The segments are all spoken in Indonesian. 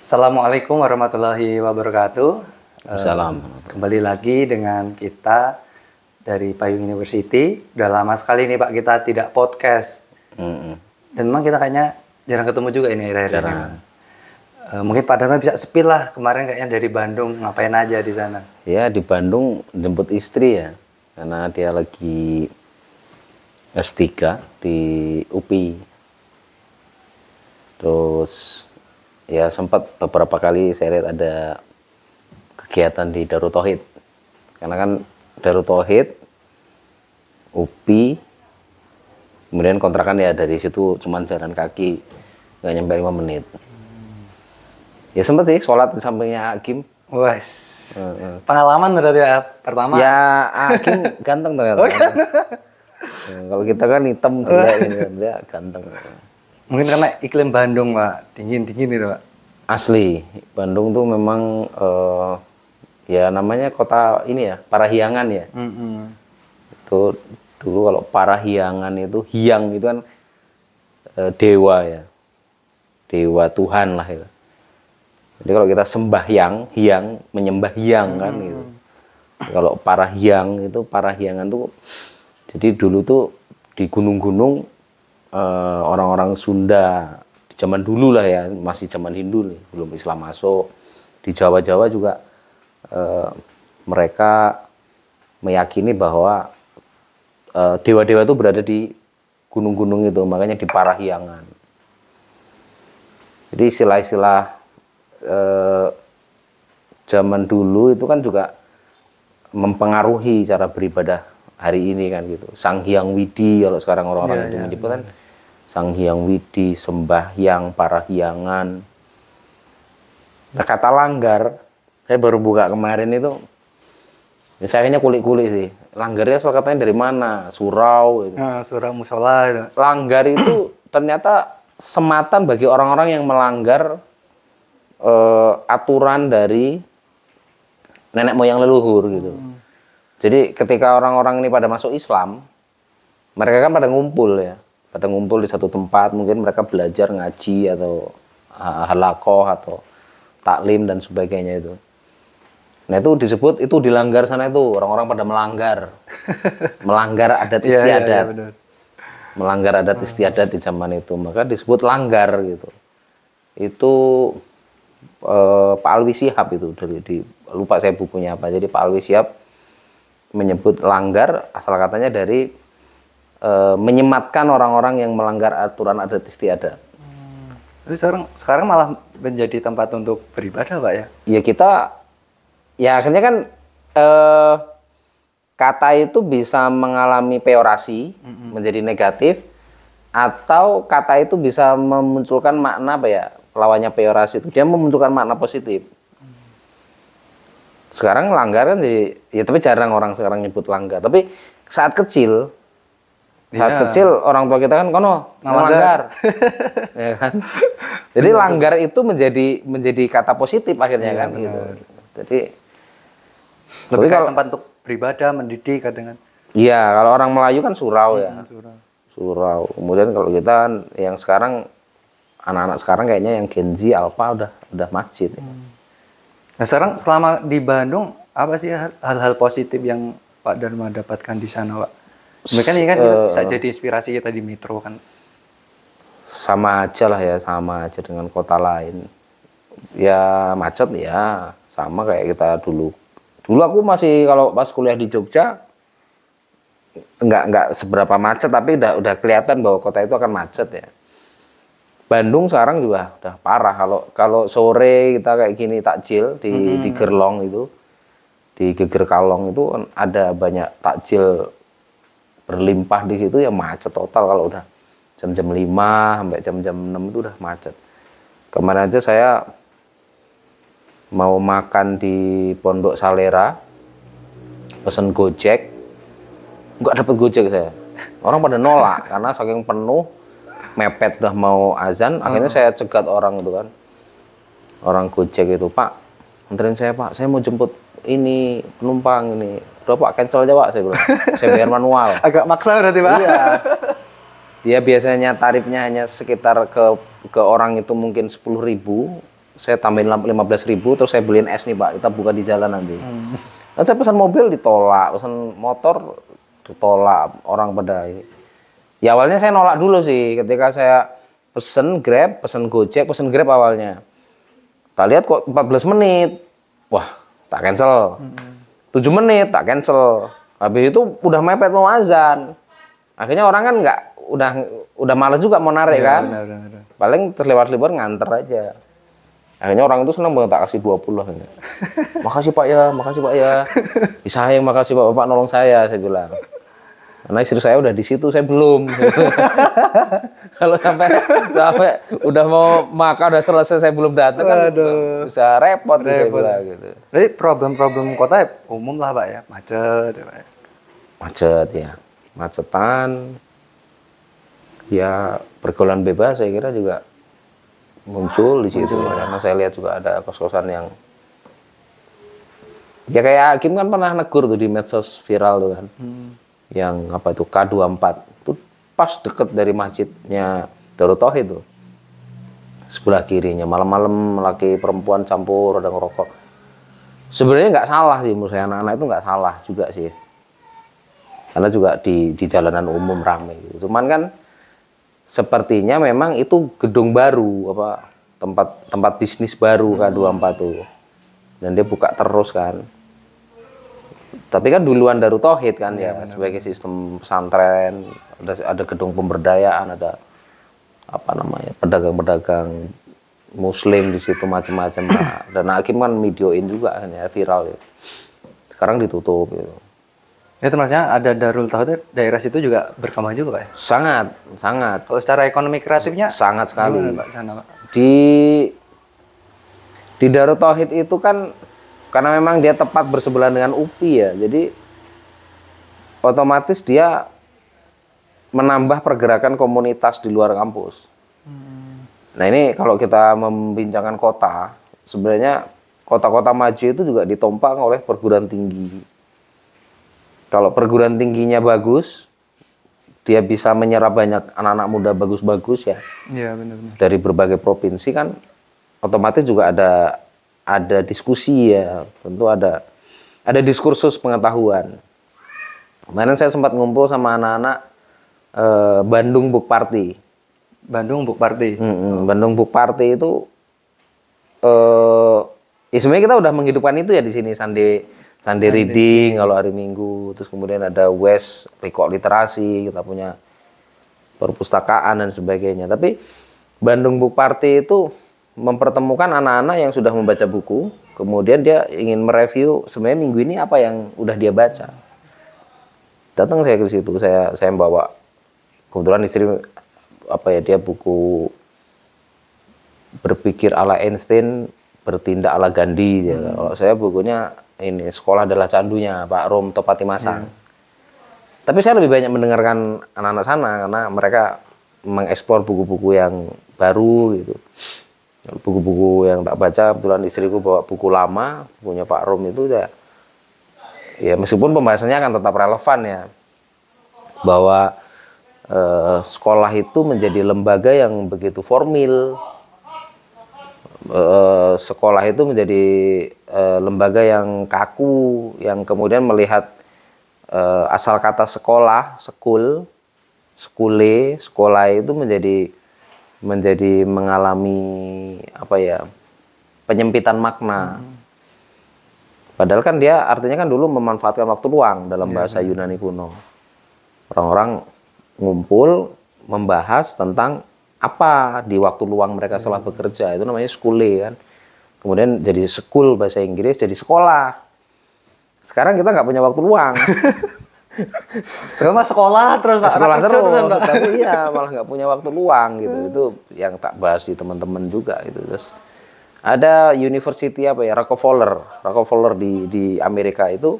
Assalamualaikum warahmatullahi wabarakatuh. Salam. Kembali lagi dengan kita dari Payung University. Udah lama sekali nih Pak kita tidak podcast. Dan memang kita kayaknya jarang ketemu juga ini akhir-akhir ini. Mungkin Pak Dharma bisa spill lah kemarin kayaknya dari Bandung ngapain aja di sana? Ya di Bandung jemput istri ya, karena dia lagi S3 di UPI. Terus ya sempat beberapa kali saya lihat ada kegiatan di Darut Tauhid. Karena kan Darut Tauhid, UPI, kemudian kontrakan ya dari situ cuman jalan kaki, nggak nyampe 5 menit. Ya sempat sih sholat di sampingnya Hakim. Wes. Pengalaman berarti ya pertama. Ya Hakim ganteng ternyata. Kalau kita kan hitam dia ganteng. Mungkin karena iklim Bandung Pak, dingin-dingin itu Pak. Asli, Bandung tuh memang ya namanya kota ini ya, Parahyangan ya. Itu dulu kalau Parahyangan itu hyang itu kan dewa ya, dewa Tuhan lah itu. Jadi kalau kita sembahyang, hyang menyembah hyang kan gitu. Kalau Parahyang itu Parahyangan tuh, jadi dulu tuh di gunung-gunung orang-orang Sunda di zaman dulu lah ya, masih zaman Hindu nih, belum Islam masuk. Di Jawa-Jawa juga mereka meyakini bahwa dewa-dewa itu berada di gunung-gunung itu, makanya di Parahyangan. Jadi istilah-istilah zaman dulu itu kan juga mempengaruhi cara beribadah hari ini kan gitu. Sang Hyang Widi kalau sekarang orang-orang itu menyebut kan Sang Hyang Widi, sembahyang, Parahyangan. Nah, kata langgar, saya baru buka kemarin itu, ya saya hanya kulik-kulik sih. Langgarnya asal katanya dari mana? Surau. Gitu. Surau musola itu. Langgar itu ternyata sematan bagi orang-orang yang melanggar aturan dari nenek moyang leluhur gitu. Jadi ketika orang-orang ini pada masuk Islam, mereka kan pada ngumpul ya. Pada ngumpul di satu tempat, mungkin mereka belajar ngaji atau halakoh atau taklim dan sebagainya itu. Nah itu disebut, itu dilanggar sana itu, orang-orang pada melanggar. Melanggar adat istiadat. Iya, melanggar adat istiadat di zaman itu, maka disebut langgar gitu. Itu Pak Alwi Shihab itu, lupa saya bukunya apa. Jadi Pak Alwi Shihab menyebut langgar, asal katanya dari menyematkan orang-orang yang melanggar aturan adat istiadat. Tapi sekarang malah menjadi tempat untuk beribadah Pak ya? Ya kita, ya akhirnya kan kata itu bisa mengalami peorasi, menjadi negatif, atau kata itu bisa memunculkan makna apa ya, lawannya peorasi itu, dia memunculkan makna positif. Sekarang langgar kan ya tapi jarang orang sekarang nyebut langgar. Tapi saat kecil orang tua kita kan kono melanggar. Ya kan? Jadi langgar itu menjadi kata positif akhirnya kan gitu. Jadi lebih kalau tempat untuk beribadah, mendidik kadang kan. Iya, kalau orang Melayu kan surau ya. Surau. Kemudian kalau kita kan yang sekarang anak-anak sekarang kayaknya yang Gen Z, Alpha udah masjid ya. Nah, sekarang selama di Bandung apa sih hal-hal positif yang Pak Dharma dapatkan di sana, Pak? Mereka ini kan bisa jadi inspirasi kita di Metro kan. Sama aja lah ya, sama aja dengan kota lain. Ya macet ya, sama kayak kita dulu. Dulu aku masih kalau pas kuliah di Jogja nggak seberapa macet, tapi udah kelihatan bahwa kota itu akan macet ya. Bandung sekarang juga udah parah. Kalau sore kita kayak gini takjil di Gerlong itu, di Geger Kalong itu ada banyak takjil berlimpah di situ ya, macet total kalau udah jam-jam 5 sampai jam-jam 6 itu udah macet. Kemarin aja saya mau makan di Pondok Salera, pesen Gojek, nggak dapet Gojek saya. Orang pada nolak karena saking penuh, mepet udah mau azan. Akhirnya saya cegat orang itu kan, orang Gojek itu, Pak anterin saya Pak, saya mau jemput ini penumpang ini. Udah Pak, cancel aja Pak, saya bilang. Saya bayar manual. Agak maksa berarti Pak. Iya. Dia biasanya tarifnya hanya sekitar ke orang itu mungkin 10.000, saya tambahin 15.000, terus saya beliin es nih Pak, kita buka di jalan nanti. Dan saya pesan mobil ditolak, pesan motor ditolak, orang pada ini. Ya awalnya saya nolak dulu sih, ketika saya pesen Grab, pesen Gojek, pesen Grab awalnya. Tak lihat kok 14 menit, wah tak cancel. 7 menit tak cancel. Habis itu udah mepet mau azan. Akhirnya orang kan udah malas juga mau narik ya, kan. Benar. Paling terlewat-lewat nganter aja. Akhirnya orang itu senang banget, tak kasih 20 akhirnya. Makasih Pak ya. Sayang, makasih Pak, Bapak nolong saya bilang. Karena istri saya udah di situ, saya belum. Kalau sampai udah mau makan, udah selesai, saya belum datang kan bisa repot. Saya bilang gitu. Jadi problem-problem kota umum lah Pak ya, macet ya Pak. Macet ya, macetan. Ya pergaulan bebas saya kira juga muncul di situ ya. Karena saya lihat juga ada kos-kosan yang ya kayak Hakim kan pernah negur tuh di medsos viral tuh kan. Yang apa itu K24 itu pas deket dari masjidnya Darut Tauhid tuh. Sebelah kirinya malam-malam laki perempuan campur ada ngerokok. Sebenarnya nggak salah sih menurut saya, anak-anak itu nggak salah juga sih. Karena juga di jalanan umum ramai gitu. Cuman kan sepertinya memang itu gedung baru, tempat bisnis baru K24 tuh. Dan dia buka terus kan. Tapi kan duluan Darut Tauhid kan ya, sebagai sistem pesantren, ada gedung pemberdayaan, ada pedagang-pedagang muslim di situ macam-macam. Dan Hakim kan videoin juga kan ya, viral ya. Sekarang ditutup gitu. Ya termasuknya ada Darul Tauhid, daerah situ juga berkembang juga Pak ya? Sangat. Kalau secara ekonomi kreatifnya? Sangat sekali. Pak, sana, Pak? Di Darut Tauhid itu kan, karena memang dia tepat bersebelahan dengan UPI ya, jadi otomatis dia menambah pergerakan komunitas di luar kampus. Nah ini kalau kita membincangkan kota, sebenarnya kota-kota maju itu juga ditopang oleh perguruan tinggi. Kalau perguruan tingginya bagus, dia bisa menyerap banyak anak-anak muda bagus-bagus ya. Iya benar. Dari berbagai provinsi kan, otomatis juga ada diskusi ya, tentu ada diskursus pengetahuan. Kemarin saya sempat ngumpul sama anak-anak Bandung Book Party. Bandung Book Party. Bandung Book Party itu ya sebenarnya kita udah menghidupkan itu ya di sini, Sunday reading kalau hari Minggu, terus kemudian ada West Record Literasi, kita punya perpustakaan dan sebagainya. Tapi Bandung Book Party itu mempertemukan anak-anak yang sudah membaca buku, kemudian dia ingin mereview sebenarnya minggu ini apa yang udah dia baca. Datang saya ke situ, saya bawa, kebetulan istri dia buku Berpikir ala Einstein, Bertindak ala Gandhi. Kalau saya bukunya ini Sekolah Adalah Candunya Pak Rom Topati Masang. Tapi saya lebih banyak mendengarkan anak-anak sana karena mereka mengeksplor buku-buku yang baru gitu. Buku-buku yang tak baca, kebetulan istriku bawa buku lama, bukunya Pak Rom itu ya meskipun pembahasannya akan tetap relevan ya. Bahwa sekolah itu menjadi lembaga yang begitu formil. Sekolah itu menjadi lembaga yang kaku, yang kemudian melihat asal kata sekolah, sekolah itu menjadi mengalami penyempitan makna. Padahal kan dia artinya kan dulu memanfaatkan waktu luang dalam bahasa Yunani kuno. Orang-orang ngumpul membahas tentang apa di waktu luang mereka setelah bekerja, itu namanya skule kan. Kemudian jadi school bahasa Inggris, jadi sekolah. Sekarang kita nggak punya waktu luang. Sekarang sekolah terus Pak. Sekolah terus, tapi iya malah nggak punya waktu luang gitu. Itu yang tak bahas di teman-teman juga gitu. Terus ada university Rockefeller di Amerika itu,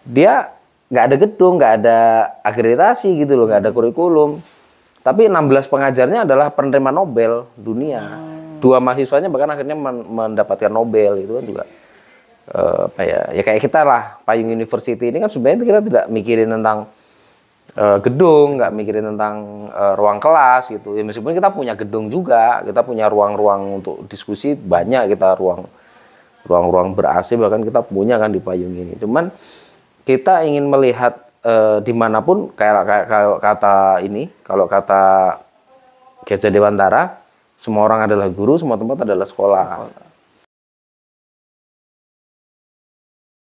dia nggak ada gedung, nggak ada akreditasi gitu loh, nggak ada kurikulum. Tapi 16 pengajarnya adalah penerima Nobel dunia. 2 mahasiswanya bahkan akhirnya mendapatkan Nobel. Itu kan juga ya kayak kita lah, Payung University ini kan sebenarnya kita tidak mikirin tentang gedung, nggak mikirin tentang ruang kelas gitu. Ya meskipun kita punya gedung juga, kita punya ruang-ruang untuk diskusi banyak, kita ruang-ruang ber-AC bahkan kita punya kan di payung ini. Cuman kita ingin melihat dimanapun kayak kata ini, kalau kata Gajah Dewantara, semua orang adalah guru, semua tempat adalah sekolah.